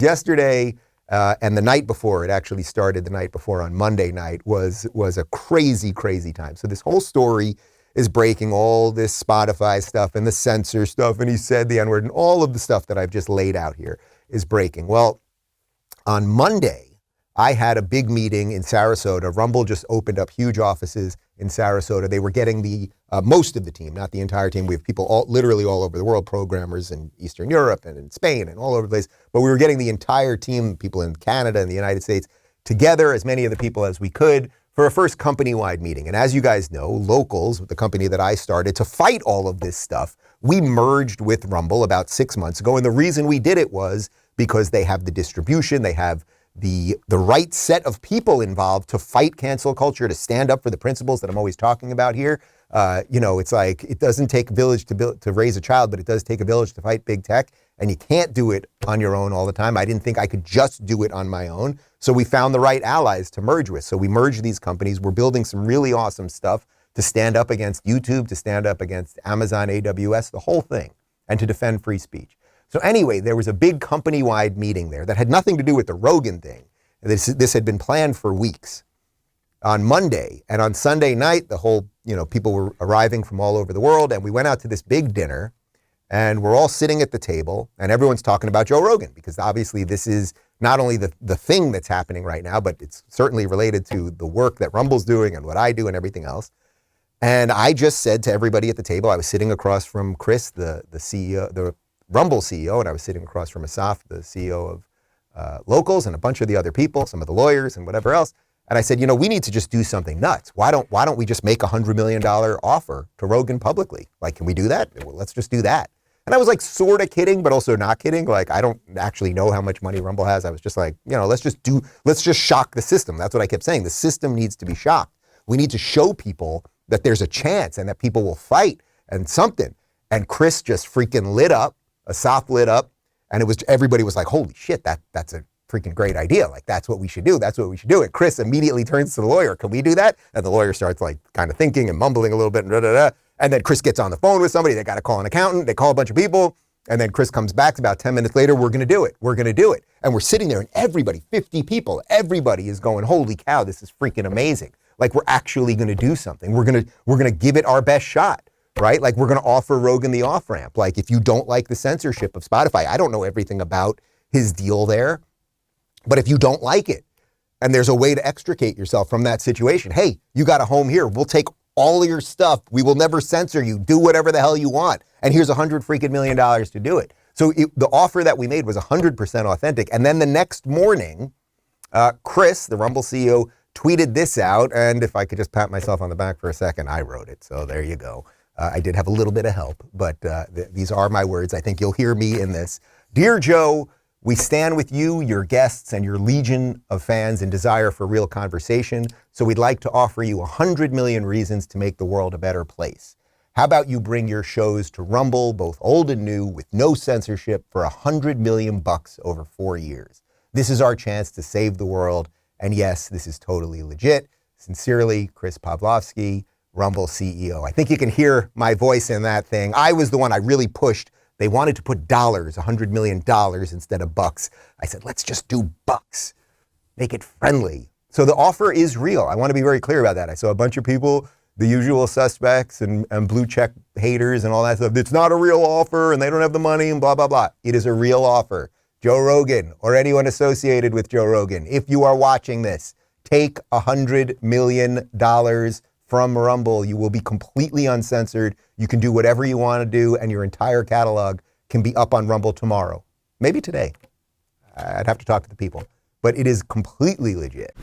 Yesterday and the night before, it actually started the night before on Monday night, was a crazy, crazy time. So this whole story is breaking, all this Spotify stuff and the censor stuff, and he said the N-word, and all of the stuff that I've just laid out here is breaking. Well, on Monday, I had a big meeting in Sarasota. Rumble just opened up huge offices in Sarasota. They were getting the most of the team, not the entire team. We have people literally all over the world, programmers in Eastern Europe and in Spain and all over the place. But we were getting the entire team, people in Canada and the United States, together, as many of the people as we could, for a first company-wide meeting. And as you guys know, Locals, the company that I started to fight all of this stuff, we merged with Rumble about 6 months ago. And the reason we did it was because they have the distribution, they have the right set of people involved to fight cancel culture, to stand up for the principles that I'm always talking about here. It's like, it doesn't take a village to raise a child, but it does take a village to fight big tech. And you can't do it on your own all the time. I didn't think I could just do it on my own. So we found the right allies to merge with. So we merged these companies. We're building some really awesome stuff to stand up against YouTube, to stand up against Amazon, AWS, the whole thing, and to defend free speech. So anyway, there was a big company-wide meeting there that had nothing to do with the Rogan thing. This had been planned for weeks. On Monday and on Sunday night, the whole, people were arriving from all over the world, and we went out to this big dinner, and we're all sitting at the table, and everyone's talking about Joe Rogan, because obviously this is not only the thing that's happening right now, but it's certainly related to the work that Rumble's doing and what I do and everything else. And I just said to everybody at the table, I was sitting across from Chris, the CEO, the Rumble CEO, and I was sitting across from Asaf, the CEO of Locals, and a bunch of the other people, some of the lawyers and whatever else. And I said, we need to just do something nuts. Why don't we just make $100 million offer to Rogan publicly? Like, can we do that? Well, let's just do that. And I was like sort of kidding, but also not kidding. Like, I don't actually know how much money Rumble has. I was just like, let's just shock the system. That's what I kept saying. The system needs to be shocked. We need to show people that there's a chance and that people will fight and something. And Chris just freaking lit up. Asaf lit up. And everybody was like, holy shit, that's a freaking great idea. Like, that's what we should do. That's what we should do. And Chris immediately turns to the lawyer. Can we do that? And the lawyer starts like kind of thinking and mumbling a little bit. And then Chris gets on the phone with somebody. They got to call an accountant. They call a bunch of people. And then Chris comes back about 10 minutes later. We're going to do it. We're going to do it. And we're sitting there and everybody, 50 people, everybody is going, holy cow, this is freaking amazing. Like, we're actually going to do something. We're going to give it our best shot. Right? Like, we're going to offer Rogan the off-ramp. Like, if you don't like the censorship of Spotify, I don't know everything about his deal there, but if you don't like it and there's a way to extricate yourself from that situation, hey, you got a home here. We'll take all of your stuff. We will never censor you. Do whatever the hell you want. And here's $100 million to do it. So the offer that we made was 100% authentic. And then the next morning, Chris, the Rumble CEO, tweeted this out. And if I could just pat myself on the back for a second, I wrote it. So there you go. I did have a little bit of help, but these are my words. I think you'll hear me in this. Dear Joe, we stand with you, your guests, and your legion of fans in desire for real conversation. So we'd like to offer you 100 million reasons to make the world a better place. How about you bring your shows to Rumble, both old and new, with no censorship for $100 million over 4 years. This is our chance to save the world. And yes, this is totally legit. Sincerely, Chris Pavlovsky, Rumble CEO. I think you can hear my voice in that thing. I was the one I really pushed. They wanted to put dollars, $100 million instead of bucks. I said, let's just do bucks. Make it friendly. So the offer is real. I want to be very clear about that. I saw a bunch of people, the usual suspects and blue check haters and all that stuff. It's not a real offer and they don't have the money and blah, blah, blah. It is a real offer. Joe Rogan or anyone associated with Joe Rogan, if you are watching this, take $100 million from Rumble. You will be completely uncensored. You can do whatever you want to do, and your entire catalog can be up on Rumble tomorrow. Maybe today. I'd have to talk to the people. But it is completely legit.